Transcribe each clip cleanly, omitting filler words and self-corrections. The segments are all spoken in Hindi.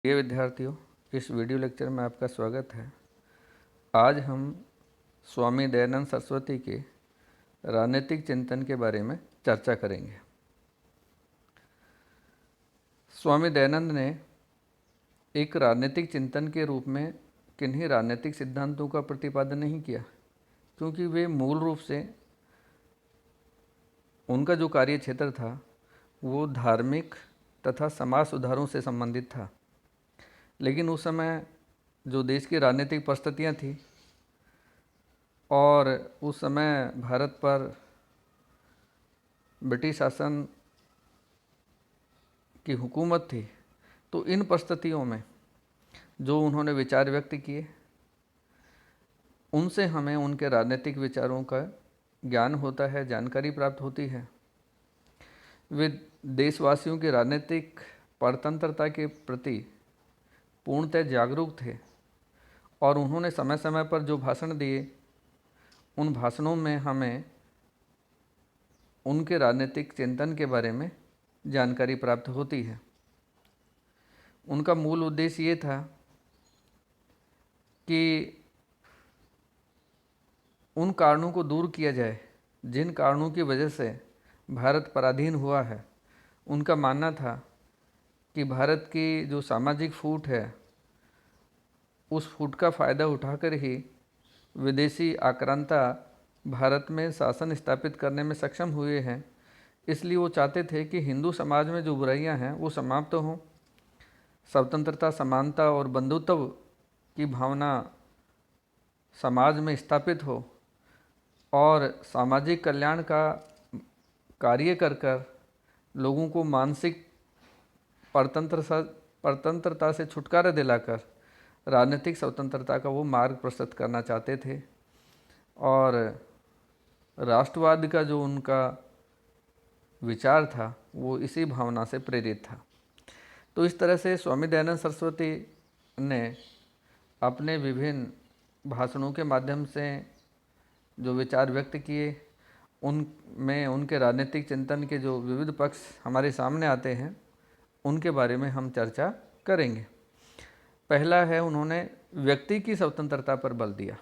प्रिय विद्यार्थियों, इस वीडियो लेक्चर में आपका स्वागत है। आज हम स्वामी दयानंद सरस्वती के राजनीतिक चिंतन के बारे में चर्चा करेंगे। स्वामी दयानंद ने एक राजनीतिक चिंतन के रूप में किन्हीं राजनीतिक सिद्धांतों का प्रतिपादन नहीं किया, क्योंकि वे मूल रूप से उनका जो कार्य क्षेत्र था वो धार्मिक तथा समाज सुधारों से संबंधित था। लेकिन उस समय जो देश की राजनीतिक परिस्थितियाँ थी और उस समय भारत पर ब्रिटिश शासन की हुकूमत थी, तो इन परिस्थितियों में जो उन्होंने विचार व्यक्त किए उनसे हमें उनके राजनीतिक विचारों का ज्ञान होता है, जानकारी प्राप्त होती है। वे देशवासियों की राजनीतिक परतंत्रता के प्रति पूर्णतः जागरूक थे और उन्होंने समय समय पर जो भाषण दिए उन भाषणों में हमें उनके राजनीतिक चिंतन के बारे में जानकारी प्राप्त होती है। उनका मूल उद्देश्य ये था कि उन कारणों को दूर किया जाए जिन कारणों की वजह से भारत पराधीन हुआ है। उनका मानना था कि भारत की जो सामाजिक फूट है उस फूट का फ़ायदा उठाकर ही विदेशी आक्रांता भारत में शासन स्थापित करने में सक्षम हुए हैं। इसलिए वो चाहते थे कि हिंदू समाज में जो बुराइयां हैं वो समाप्त हों, स्वतंत्रता, समानता और बंधुत्व की भावना समाज में स्थापित हो और सामाजिक कल्याण का कार्य कर कर लोगों को मानसिक परतंत्रता से छुटकारा दिलाकर राजनीतिक स्वतंत्रता का वो मार्ग प्रशस्त करना चाहते थे। और राष्ट्रवाद का जो उनका विचार था वो इसी भावना से प्रेरित था। तो इस तरह से स्वामी दयानंद सरस्वती ने अपने विभिन्न भाषणों के माध्यम से जो विचार व्यक्त किए उनमें उनके राजनीतिक चिंतन के जो विविध पक्ष हमारे सामने आते हैं उनके बारे में हम चर्चा करेंगे। पहला है, उन्होंने व्यक्ति की स्वतंत्रता पर बल दिया।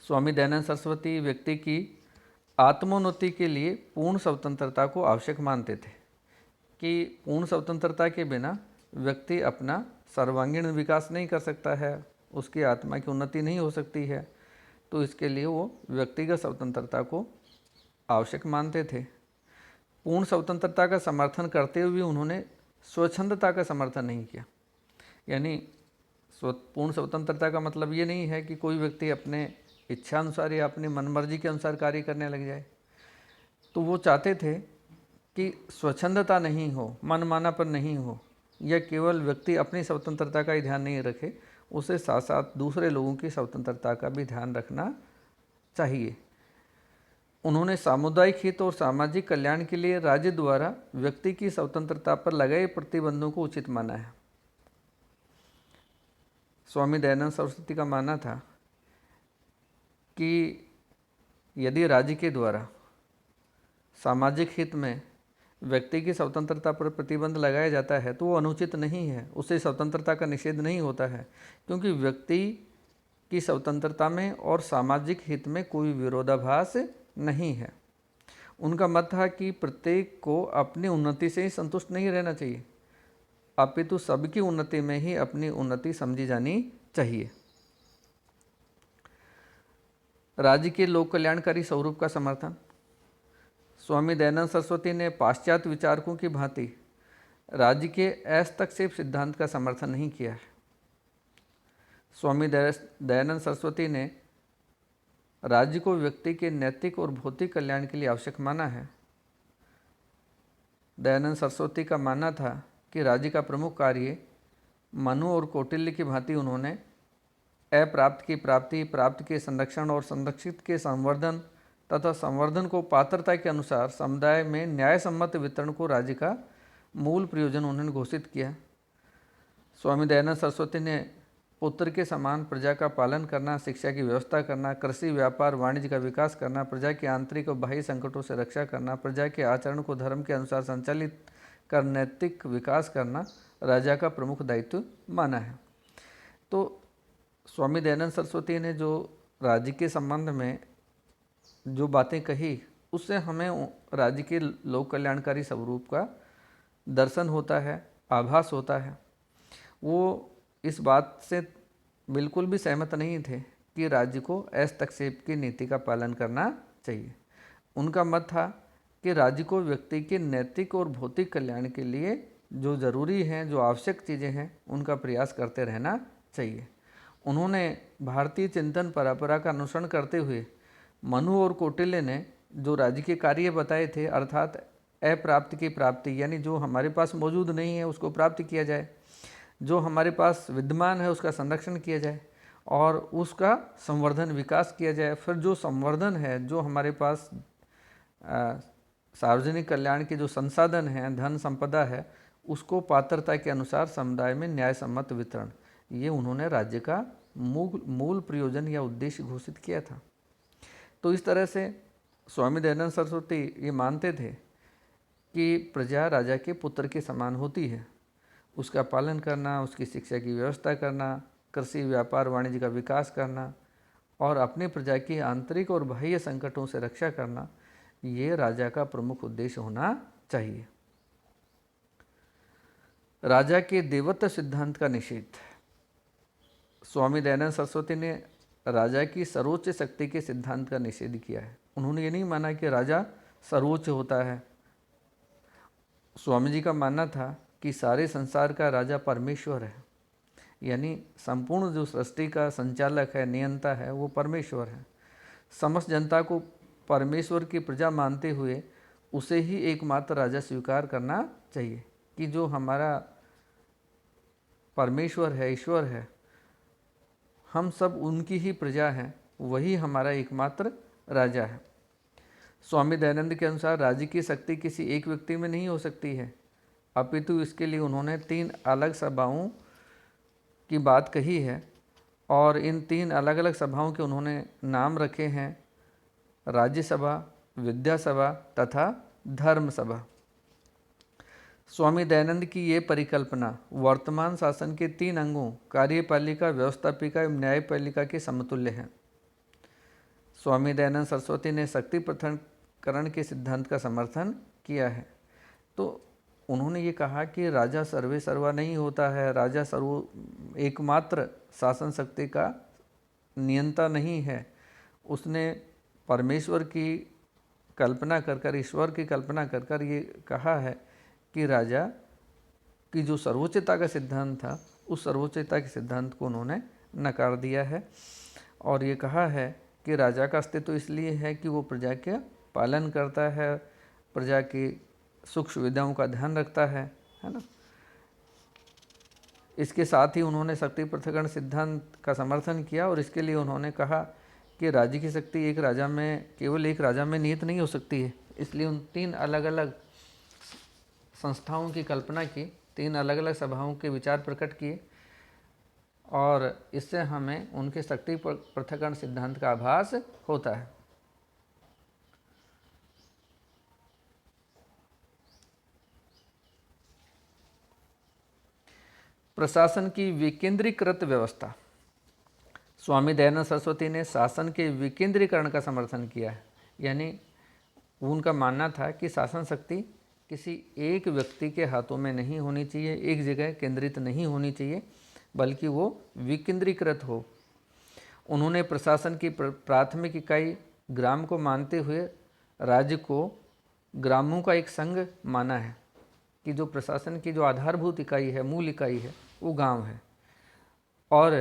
स्वामी दयानंद सरस्वती व्यक्ति की आत्मोन्नति के लिए पूर्ण स्वतंत्रता को आवश्यक मानते थे कि पूर्ण स्वतंत्रता के बिना व्यक्ति अपना सर्वांगीण विकास नहीं कर सकता है, उसकी आत्मा की उन्नति नहीं हो सकती है। तो इसके लिए वो व्यक्तिगत स्वतंत्रता को आवश्यक मानते थे। पूर्ण स्वतंत्रता का समर्थन करते हुए उन्होंने स्वच्छंदता का समर्थन नहीं किया। यानी पूर्ण स्वतंत्रता का मतलब ये नहीं है कि कोई व्यक्ति अपने इच्छा अनुसार या अपनी मनमर्जी के अनुसार कार्य करने लग जाए। तो वो चाहते थे कि स्वच्छंदता नहीं हो, मनमानापन नहीं हो, या केवल व्यक्ति अपनी स्वतंत्रता का ही ध्यान नहीं रखे, उसे साथ साथ दूसरे लोगों की स्वतंत्रता का भी ध्यान रखना चाहिए। उन्होंने सामुदायिक हित और सामाजिक कल्याण के लिए राज्य द्वारा व्यक्ति की स्वतंत्रता पर लगाए प्रतिबंधों को उचित माना है। स्वामी दयानंद सरस्वती का मानना था कि यदि राज्य के द्वारा सामाजिक हित में व्यक्ति की स्वतंत्रता पर प्रतिबंध लगाया जाता है तो वो अनुचित नहीं है, उससे स्वतंत्रता का निषेध नहीं होता है, क्योंकि व्यक्ति की स्वतंत्रता में और सामाजिक हित में कोई विरोधाभास नहीं है। उनका मत था कि प्रत्येक को अपनी उन्नति से ही संतुष्ट नहीं रहना चाहिए, अपितु सबकी उन्नति में ही अपनी उन्नति समझी जानी चाहिए। राज्य के लोक कल्याणकारी स्वरूप का समर्थन। स्वामी दयानंद सरस्वती ने पाश्चात्य विचारकों की भांति राज्य के हस्तक्षेप सिद्धांत का समर्थन नहीं किया है। स्वामी दयानंद सरस्वती ने राज्य को व्यक्ति के नैतिक और भौतिक कल्याण के लिए आवश्यक माना है। दयानंद सरस्वती का मानना था कि राज्य का प्रमुख कार्य मनु और कौटिल्य की भांति उन्होंने अप्राप्त की प्राप्ति, प्राप्त के संरक्षण और संरक्षित के संवर्धन तथा संवर्धन को पात्रता के अनुसार समुदाय में न्याय सम्मत वितरण को राज्य का मूल प्रयोजन उन्होंने घोषित किया। स्वामी दयानंद सरस्वती ने पुत्र के समान प्रजा का पालन करना, शिक्षा की व्यवस्था करना, कृषि, व्यापार, वाणिज्य का विकास करना, प्रजा के आंतरिक और बाह्य संकटों से रक्षा करना, प्रजा के आचरण को धर्म के अनुसार संचालित कर नैतिक विकास करना राजा का प्रमुख दायित्व माना है। तो स्वामी दयानंद सरस्वती ने जो राज्य के संबंध में जो बातें कही, उससे हमें राज्य के लोक कल्याणकारी स्वरूप का दर्शन होता है, आभास होता है। वो इस बात से बिल्कुल भी सहमत नहीं थे कि राज्य को हस्तक्षेप की नीति का पालन करना चाहिए। उनका मत था कि राज्य को व्यक्ति के नैतिक और भौतिक कल्याण के लिए जो ज़रूरी हैं, जो आवश्यक चीज़ें हैं, उनका प्रयास करते रहना चाहिए। उन्होंने भारतीय चिंतन परंपरा का अनुसरण करते हुए मनु और कौटिल्य ने जो राज्य के कार्य बताए थे, अर्थात अप्राप्त की प्राप्ति, यानी जो हमारे पास मौजूद नहीं है उसको प्राप्त किया जाए, जो हमारे पास विद्यमान है उसका संरक्षण किया जाए और उसका संवर्धन विकास किया जाए। फिर जो संवर्धन है, जो हमारे पास सार्वजनिक कल्याण के जो संसाधन हैं, धन संपदा है, उसको पात्रता के अनुसार समुदाय में न्याय सम्मत वितरण, ये उन्होंने राज्य का मूल प्रयोजन या उद्देश्य घोषित किया था। तो इस तरह से स्वामी दयानंद सरस्वती ये मानते थे कि प्रजा राजा के पुत्र के समान होती है। उसका पालन करना, उसकी शिक्षा की व्यवस्था करना, कृषि व्यापार वाणिज्य का विकास करना और अपनी प्रजा की आंतरिक और बाह्य संकटों से रक्षा करना, ये राजा का प्रमुख उद्देश्य होना चाहिए। राजा के देवत्व सिद्धांत का निषेध। स्वामी दयानंद सरस्वती ने राजा की सर्वोच्च शक्ति के सिद्धांत का निषेध किया है। उन्होंने ये नहीं माना कि राजा सर्वोच्च होता है। स्वामी जी का मानना था कि सारे संसार का राजा परमेश्वर है, यानी संपूर्ण जो सृष्टि का संचालक है, नियंता है, वो परमेश्वर है। समस्त जनता को परमेश्वर की प्रजा मानते हुए उसे ही एकमात्र राजा स्वीकार करना चाहिए कि जो हमारा परमेश्वर है, ईश्वर है, हम सब उनकी ही प्रजा हैं, वही हमारा एकमात्र राजा है। स्वामी दयानंद के अनुसार राज्य की शक्ति किसी एक व्यक्ति में नहीं हो सकती है, अपितु इसके लिए उन्होंने 3 अलग सभाओं की बात कही है और इन 3 अलग अलग सभाओं के उन्होंने नाम रखे हैं, राज्य सभा, विद्या सभा तथा धर्म सभा। स्वामी दयानंद की ये परिकल्पना वर्तमान शासन के 3 अंगों कार्यपालिका, व्यवस्थापिका एवं न्यायपालिका के समतुल्य है। स्वामी दयानंद सरस्वती ने शक्ति पृथक्करण के सिद्धांत का समर्थन किया है। तो उन्होंने ये कहा कि राजा सर्वे सर्वा नहीं होता है, राजा एकमात्र शासन शक्ति का नियंता नहीं है। उसने परमेश्वर की कल्पना कर ईश्वर की कल्पना कर ये कहा है कि राजा की जो सर्वोच्चता का सिद्धांत था, उस सर्वोच्चता के सिद्धांत को उन्होंने नकार दिया है और ये कहा है कि राजा का अस्तित्व इसलिए है कि वो प्रजा के पालन करता है, प्रजा की सुख सुविधाओं का ध्यान रखता है ना। इसके साथ ही उन्होंने शक्ति पृथक्करण सिद्धांत का समर्थन किया और इसके लिए उन्होंने कहा कि राज्य की शक्ति एक राजा में, केवल एक राजा में निहित नहीं हो सकती है। इसलिए उन 3 अलग अलग संस्थाओं की कल्पना की, 3 अलग अलग सभाओं के विचार प्रकट किए और इससे हमें उनके शक्ति पृथक्करण सिद्धांत का आभास होता है। प्रशासन की विकेंद्रीकृत व्यवस्था। स्वामी दयानंद सरस्वती ने शासन के विकेंद्रीकरण का समर्थन किया है, यानी उनका मानना था कि शासन शक्ति किसी एक व्यक्ति के हाथों में नहीं होनी चाहिए, एक जगह केंद्रित नहीं होनी चाहिए, बल्कि वो विकेंद्रीकृत हो। उन्होंने प्रशासन की प्राथमिक इकाई ग्राम को मानते हुए राज्य को ग्रामों का एक संघ माना है कि जो प्रशासन की जो आधारभूत इकाई है, मूल इकाई है, वो गांव है और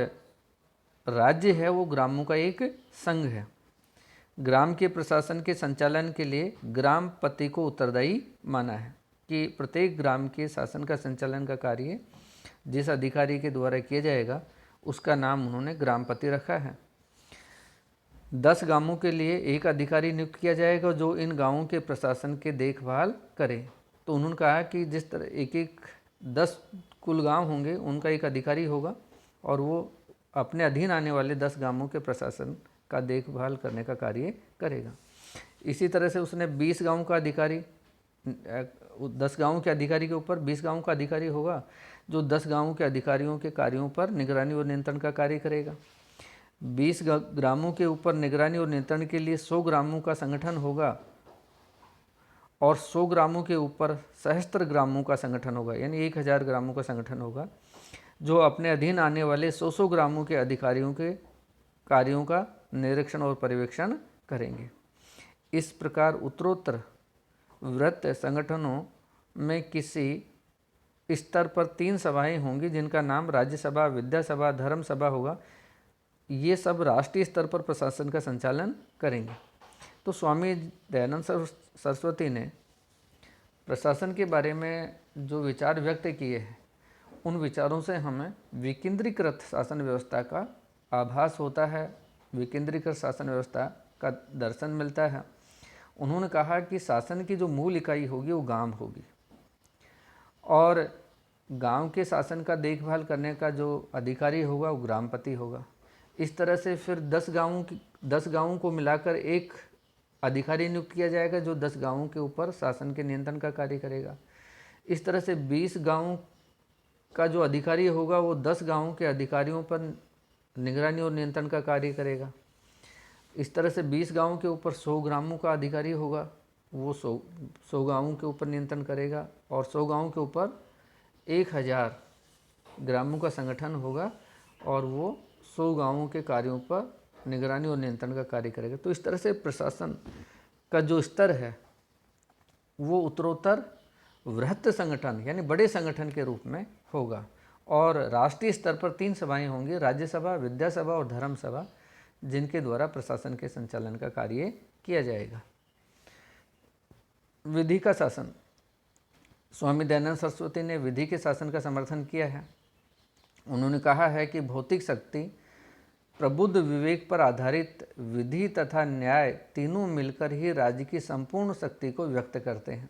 राज्य है वो ग्रामों का एक संघ है। ग्राम के प्रशासन के संचालन के लिए ग्राम पति को उत्तरदायी माना है कि प्रत्येक ग्राम के शासन का संचालन का कार्य जिस अधिकारी के द्वारा किया जाएगा उसका नाम उन्होंने ग्राम पति रखा है। 10 गांवों के लिए एक अधिकारी नियुक्त किया जाएगा जो इन गांवों के प्रशासन के देखभाल करे। तो उन्होंने कहा कि जिस तरह एक 10 कुल गांव होंगे उनका एक अधिकारी होगा और वो अपने अधीन आने वाले 10 गांवों के प्रशासन का देखभाल करने का कार्य करेगा। इसी तरह से उसने 20 गांवों का अधिकारी, 10 गांवों के अधिकारी के ऊपर 20 गांवों का अधिकारी होगा जो 10 गांवों के अधिकारियों के कार्यों पर निगरानी और नियंत्रण का कार्य करेगा। 20 ग्रामों के ऊपर निगरानी और नियंत्रण के लिए 100 ग्रामों का संगठन होगा और 100 ग्रामों के ऊपर सहस्त्र ग्रामों का संगठन होगा, यानी 1000 ग्रामों का संगठन होगा, जो अपने अधीन आने वाले 100 ग्रामों के अधिकारियों के कार्यों का निरीक्षण और पर्यवेक्षण करेंगे। इस प्रकार उत्तरोत्तर वृत्त संगठनों में किसी स्तर पर 3 सभाएं होंगी, जिनका नाम राज्यसभा, विधानसभा, धर्म सभा होगा। ये सब राष्ट्रीय स्तर पर प्रशासन का संचालन करेंगे। तो स्वामी दयानंद सरस्वती ने प्रशासन के बारे में जो विचार व्यक्त किए हैं, उन विचारों से हमें विकेंद्रीकृत शासन व्यवस्था का आभास होता है, विकेंद्रीकृत शासन व्यवस्था का दर्शन मिलता है। उन्होंने कहा कि शासन की जो मूल इकाई होगी वो गांव होगी और गांव के शासन का देखभाल करने का जो अधिकारी होगा वो ग्रामपति होगा। इस तरह से फिर 10 गांवों को मिलाकर एक अधिकारी नियुक्त किया जाएगा जो 10 गांवों के ऊपर शासन के नियंत्रण का कार्य करेगा। इस तरह से 20 गांवों का जो अधिकारी होगा वो 10 गांवों के अधिकारियों पर निगरानी और नियंत्रण का कार्य करेगा। इस तरह से 20 गांवों के ऊपर 100 ग्रामों का अधिकारी होगा, वो 100 गांवों के ऊपर नियंत्रण करेगा और 100 गांवों के ऊपर 1000 ग्रामों का संगठन होगा और वो 100 गांवों के कार्यों पर निगरानी और नियंत्रण का कार्य करेगा। तो इस तरह से प्रशासन का जो स्तर है वो उत्तरोत्तर वृहत संगठन यानी बड़े संगठन के रूप में होगा और राष्ट्रीय स्तर पर 3 सभाएं होंगी, राज्यसभा, विधानसभा और धर्म सभा, जिनके द्वारा प्रशासन के संचालन का कार्य किया जाएगा। विधि का शासन। स्वामी दयानंद सरस्वती ने विधि के शासन का समर्थन किया है। उन्होंने कहा है कि भौतिक शक्ति, प्रबुद्ध विवेक पर आधारित विधि तथा न्याय तीनों मिलकर ही राज्य की संपूर्ण शक्ति को व्यक्त करते हैं।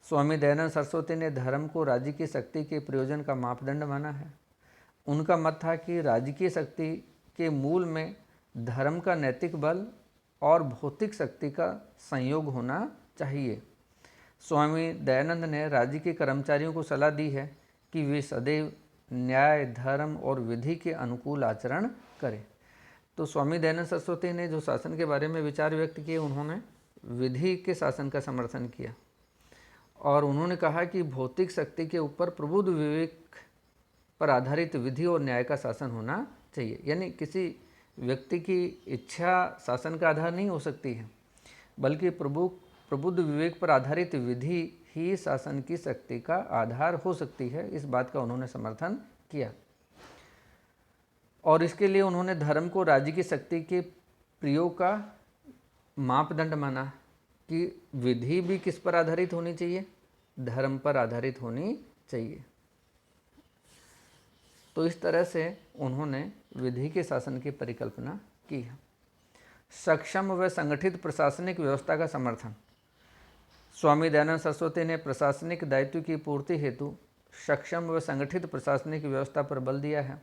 स्वामी दयानंद सरस्वती ने धर्म को राज्य की शक्ति के प्रयोजन का मापदंड माना है। उनका मत था कि राज्य की शक्ति के मूल में धर्म का नैतिक बल और भौतिक शक्ति का संयोग होना चाहिए। स्वामी दयानंद ने राज्य के कर्मचारियों को सलाह दी है कि वे सदैव न्याय, धर्म और विधि के अनुकूल आचरण करें। तो स्वामी दयानंद सरस्वती ने जो शासन के बारे में विचार व्यक्त किए, उन्होंने विधि के शासन का समर्थन किया और उन्होंने कहा कि भौतिक शक्ति के ऊपर प्रबुद्ध विवेक पर आधारित विधि और न्याय का शासन होना चाहिए। यानी किसी व्यक्ति की इच्छा शासन का आधार नहीं हो सकती है, बल्कि प्रबुद्ध विवेक पर आधारित विधि ही शासन की शक्ति का आधार हो सकती है। इस बात का उन्होंने समर्थन किया और इसके लिए उन्होंने धर्म को राज्य की शक्ति के प्रयोग का मापदंड माना कि विधि भी किस पर आधारित होनी चाहिए, धर्म पर आधारित होनी चाहिए। तो इस तरह से उन्होंने विधि के शासन की परिकल्पना की है। सक्षम व संगठित प्रशासनिक व्यवस्था का समर्थन। स्वामी दयानंद सरस्वती ने प्रशासनिक दायित्व की पूर्ति हेतु सक्षम व संगठित प्रशासनिक व्यवस्था पर बल दिया है।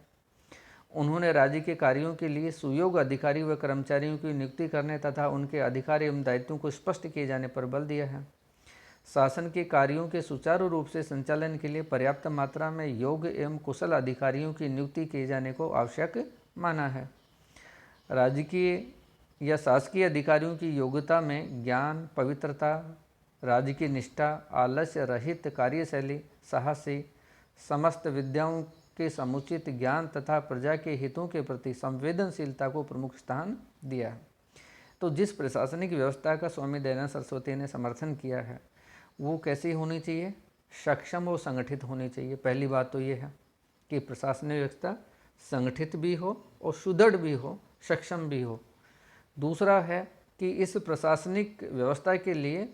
उन्होंने राज्य के कार्यों के लिए सुयोग्य अधिकारी व कर्मचारियों की नियुक्ति करने तथा उनके अधिकार एवं दायित्वों को स्पष्ट किए जाने पर बल दिया है। शासन के कार्यों के सुचारू रूप से संचालन के लिए पर्याप्त मात्रा में योग्य एवं कुशल अधिकारियों की नियुक्ति किए जाने को आवश्यक माना है। राजकीय या शासकीय अधिकारियों की योग्यता में ज्ञान, पवित्रता, राज्य की निष्ठा, आलस्य रहित कार्यशैली, साहसी, समस्त विद्याओं के समुचित ज्ञान तथा प्रजा के हितों के प्रति संवेदनशीलता को प्रमुख स्थान दिया है। तो जिस प्रशासनिक व्यवस्था का स्वामी दयानंद सरस्वती ने समर्थन किया है वो कैसी होनी चाहिए, सक्षम और संगठित होनी चाहिए। पहली बात तो ये है कि प्रशासनिक व्यवस्था संगठित भी हो और सुदृढ़ भी हो, सक्षम भी हो। दूसरा है कि इस प्रशासनिक व्यवस्था के लिए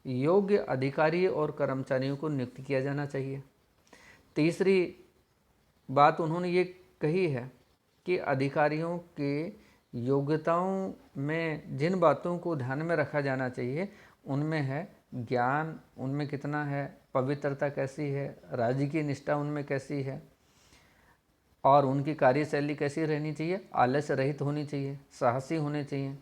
योग्य अधिकारी और कर्मचारियों को नियुक्त किया जाना चाहिए। तीसरी बात उन्होंने ये कही है कि अधिकारियों के योग्यताओं में जिन बातों को ध्यान में रखा जाना चाहिए उनमें है ज्ञान, उनमें कितना है, पवित्रता कैसी है, राज्य की निष्ठा उनमें कैसी है और उनकी कार्यशैली कैसी रहनी चाहिए, आलस्य रहित होनी चाहिए, साहसी होने चाहिए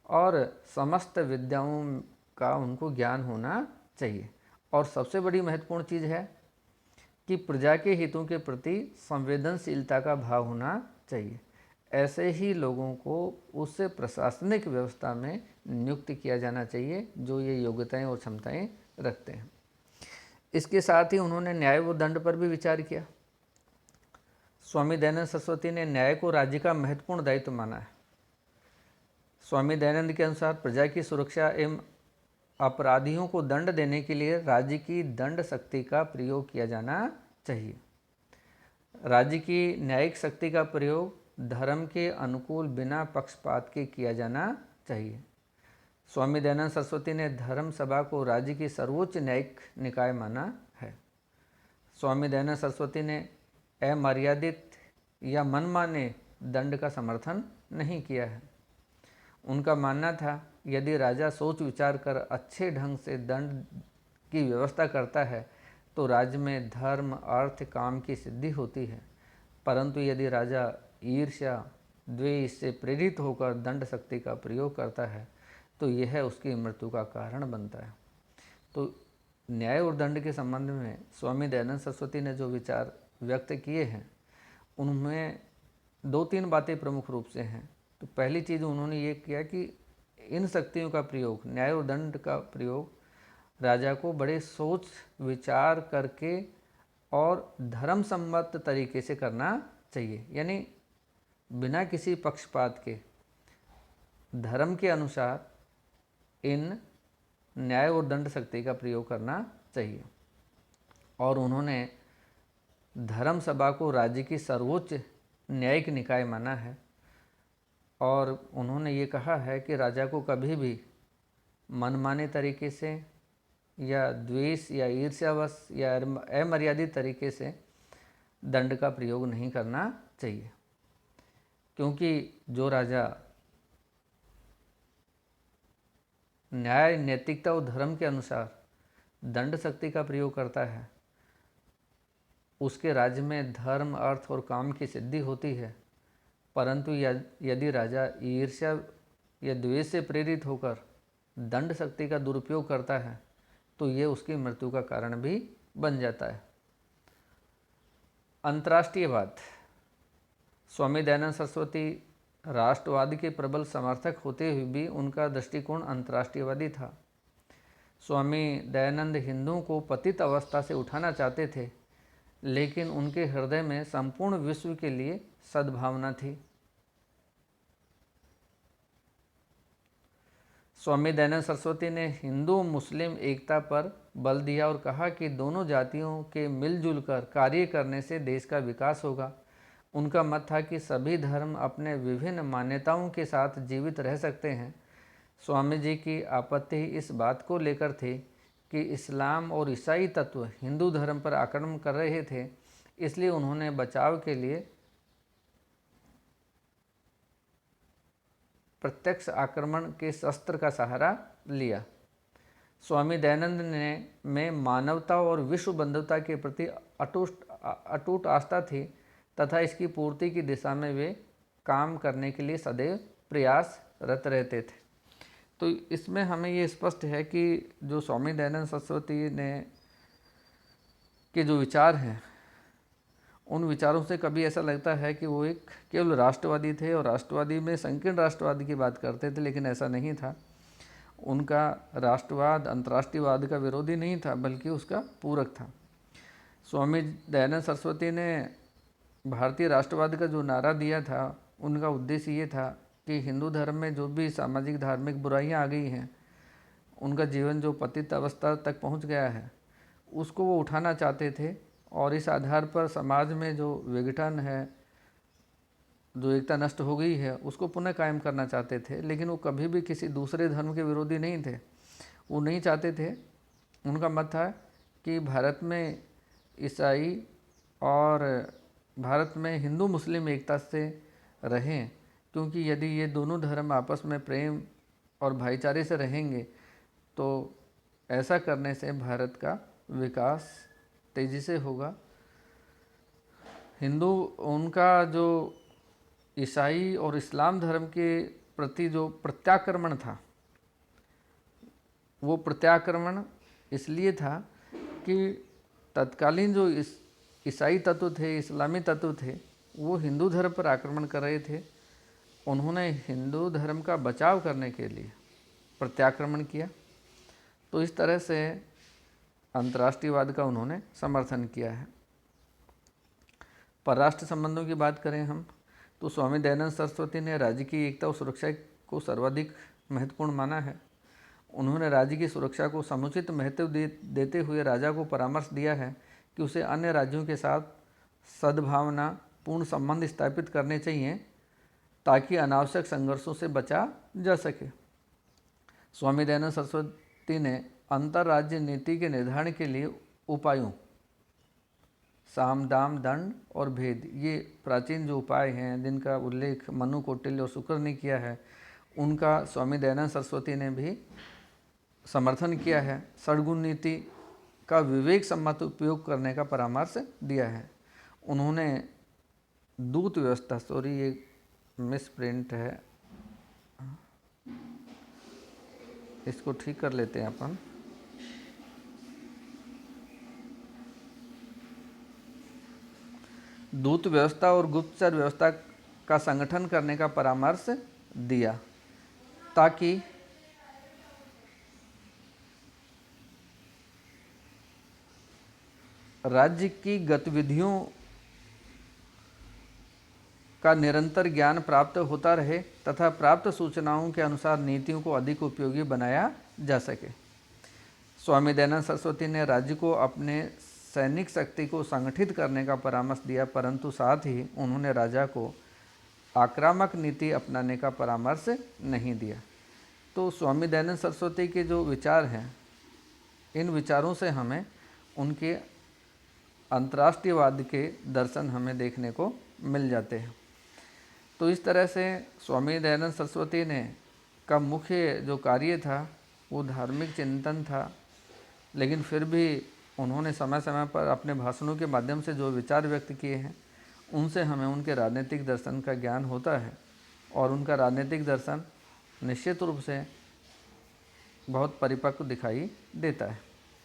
और समस्त विद्याओं का उनको ज्ञान होना चाहिए। और सबसे बड़ी महत्वपूर्ण चीज़ है कि प्रजा के हितों के प्रति संवेदनशीलता का भाव होना चाहिए। ऐसे ही लोगों को उस प्रशासनिक व्यवस्था में नियुक्त किया जाना चाहिए जो ये योग्यताएं और क्षमताएं रखते हैं। इसके साथ ही उन्होंने न्याय व दंड पर भी विचार किया। स्वामी दयानंद सरस्वती ने न्याय को राज्य का महत्वपूर्ण दायित्व माना है। स्वामी दयानंद के अनुसार प्रजा की सुरक्षा एवं अपराधियों को दंड देने के लिए राज्य की दंड शक्ति का प्रयोग किया जाना चाहिए। राज्य की न्यायिक शक्ति का प्रयोग धर्म के अनुकूल बिना पक्षपात के किया जाना चाहिए। स्वामी दयानंद सरस्वती ने धर्म सभा को राज्य की सर्वोच्च न्यायिक निकाय माना है। स्वामी दयानंद सरस्वती ने अमर्यादित या मनमाने दंड का समर्थन नहीं किया है। उनका मानना था यदि राजा सोच विचार कर अच्छे ढंग से दंड की व्यवस्था करता है तो राज्य में धर्म अर्थ काम की सिद्धि होती है, परंतु यदि राजा ईर्ष्या द्वेष से प्रेरित होकर दंड शक्ति का प्रयोग करता है तो यह उसकी मृत्यु का कारण बनता है। तो न्याय और दंड के संबंध में स्वामी दयानंद सरस्वती ने जो विचार व्यक्त किए हैं उनमें 2-3 बातें प्रमुख रूप से हैं। तो पहली चीज़ उन्होंने ये किया कि इन शक्तियों का प्रयोग, न्याय और दंड का प्रयोग राजा को बड़े सोच विचार करके और धर्म सम्मत तरीके से करना चाहिए, यानी बिना किसी पक्षपात के धर्म के अनुसार इन न्याय और दंड शक्ति का प्रयोग करना चाहिए। और उन्होंने धर्म सभा को राज्य की सर्वोच्च न्यायिक निकाय माना है और उन्होंने ये कहा है कि राजा को कभी भी मनमाने तरीके से या द्वेष या ईर्ष्यावश या अमर्यादित तरीके से दंड का प्रयोग नहीं करना चाहिए, क्योंकि जो राजा न्याय नैतिकता और धर्म के अनुसार दंड शक्ति का प्रयोग करता है उसके राज्य में धर्म अर्थ और काम की सिद्धि होती है, परंतु यदि राजा ईर्ष्या या द्वेष से प्रेरित होकर दंड शक्ति का दुरुपयोग करता है तो ये उसकी मृत्यु का कारण भी बन जाता है। अंतर्राष्ट्रीयवाद। स्वामी दयानंद सरस्वती राष्ट्रवाद के प्रबल समर्थक होते हुए भी उनका दृष्टिकोण अंतर्राष्ट्रीयवादी था। स्वामी दयानंद हिंदुओं को पतित अवस्था से उठाना चाहते थे, लेकिन उनके हृदय में संपूर्ण विश्व के लिए सद्भावना थी। स्वामी दयानंद सरस्वती ने हिंदू मुस्लिम एकता पर बल दिया और कहा कि दोनों जातियों के मिलजुल कर कार्य करने से देश का विकास होगा। उनका मत था कि सभी धर्म अपने विभिन्न मान्यताओं के साथ जीवित रह सकते हैं। स्वामी जी की आपत्ति इस बात को लेकर थी कि इस्लाम और ईसाई तत्व हिंदू धर्म पर आक्रमण कर रहे थे, इसलिए उन्होंने बचाव के लिए प्रत्यक्ष आक्रमण के शस्त्र का सहारा लिया। स्वामी दयानंद ने में मानवता और विश्व बंधुता के प्रति अटूट आस्था थी तथा इसकी पूर्ति की दिशा में वे काम करने के लिए सदैव प्रयासरत रहते थे। तो इसमें हमें ये स्पष्ट है कि जो स्वामी दयानंद सरस्वती ने के जो विचार हैं उन विचारों से कभी ऐसा लगता है कि वो एक केवल राष्ट्रवादी थे और राष्ट्रवादी में संकीर्ण राष्ट्रवाद की बात करते थे, लेकिन ऐसा नहीं था। उनका राष्ट्रवाद अंतर्राष्ट्रीयवाद का विरोधी नहीं था बल्कि उसका पूरक था। स्वामी दयानंद सरस्वती ने भारतीय राष्ट्रवाद का जो नारा दिया था उनका उद्देश्य ये था कि हिंदू धर्म में जो भी सामाजिक धार्मिक बुराइयां आ गई हैं, उनका जीवन जो पतित अवस्था तक पहुंच गया है, उसको वो उठाना चाहते थे और इस आधार पर समाज में जो विघटन है, जो एकता नष्ट हो गई है, उसको पुनः कायम करना चाहते थे। लेकिन वो कभी भी किसी दूसरे धर्म के विरोधी नहीं थे। वो नहीं चाहते थे, उनका मत था कि भारत में ईसाई और भारत में हिंदू मुस्लिम एकता से रहें, क्योंकि यदि ये दोनों धर्म आपस में प्रेम और भाईचारे से रहेंगे तो ऐसा करने से भारत का विकास तेज़ी से होगा। हिंदू उनका जो ईसाई और इस्लाम धर्म के प्रति जो प्रत्याक्रमण था, वो प्रत्याक्रमण इसलिए था कि तत्कालीन जो इस ईसाई तत्व थे, इस्लामी तत्व थे, वो हिंदू धर्म पर आक्रमण कर रहे थे। उन्होंने हिंदू धर्म का बचाव करने के लिए प्रत्याक्रमण किया। तो इस तरह से अंतर्राष्ट्रीयवाद का उन्होंने समर्थन किया है। परराष्ट्र संबंधों की बात करें हम, तो स्वामी दयानंद सरस्वती ने राज्य की एकता और सुरक्षा को सर्वाधिक महत्वपूर्ण माना है। उन्होंने राज्य की सुरक्षा को समुचित महत्व देते हुए राजा को परामर्श दिया है कि उसे अन्य राज्यों के साथ सद्भावना पूर्ण संबंध स्थापित करने चाहिए ताकि अनावश्यक संघर्षों से बचा जा सके। स्वामी दयानंद सरस्वती ने अंतर्राज्य नीति के निर्धारण के लिए उपायों साम, दाम, दंड और भेद, ये प्राचीन जो उपाय हैं जिनका उल्लेख मनु, कौटिल्य और शुक्र ने किया है, उनका स्वामी दयानंद सरस्वती ने भी समर्थन किया है। षड्गुण नीति का विवेक सम्मत उपयोग करने का परामर्श दिया है। उन्होंने दूत व्यवस्था, सॉरी ये मिस प्रिंट है, इसको ठीक कर लेते हैं अपन। दूत व्यवस्था और गुप्तचर व्यवस्था का संगठन करने का परामर्श दिया ताकि राज्य की गतिविधियों का निरंतर ज्ञान प्राप्त होता रहे तथा प्राप्त सूचनाओं के अनुसार नीतियों को अधिक उपयोगी बनाया जा सके। स्वामी दयानंद सरस्वती ने राज्य को अपने सैनिक शक्ति को संगठित करने का परामर्श दिया, परंतु साथ ही उन्होंने राजा को आक्रामक नीति अपनाने का परामर्श नहीं दिया। तो स्वामी दयानंद सरस्वती के जो विचार हैं, इन विचारों से हमें उनके अंतर्राष्ट्रीयवाद के दर्शन हमें देखने को मिल जाते हैं। तो इस तरह से स्वामी दयानंद सरस्वती ने का मुख्य जो कार्य था वो धार्मिक चिंतन था, लेकिन फिर भी उन्होंने समय समय पर अपने भाषणों के माध्यम से जो विचार व्यक्त किए हैं उनसे हमें उनके राजनीतिक दर्शन का ज्ञान होता है और उनका राजनीतिक दर्शन निश्चित रूप से बहुत परिपक्व दिखाई देता है।